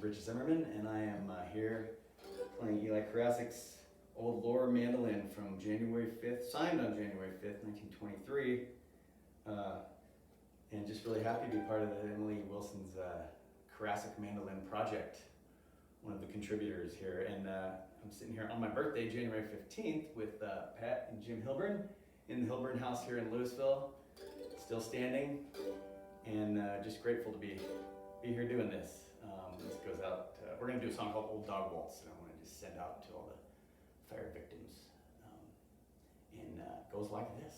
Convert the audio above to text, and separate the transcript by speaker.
Speaker 1: Rich Zimmerman, and I am here playing Eli Karasik's Old Loar mandolin from January 5th, signed on January 5th, 1923. And just really happy to be part of the Emily Wilson's Karasik mandolin project, one of the contributors here. And I'm sitting here on my birthday, January 15th, with Pat and Jim Hilburn in the Hilburn house here in Louisville, still standing, and just grateful to be here doing this. This goes out, we're going to do a song called Old Dog Waltz, and I want to just send out to all the fire victims. And it goes like this.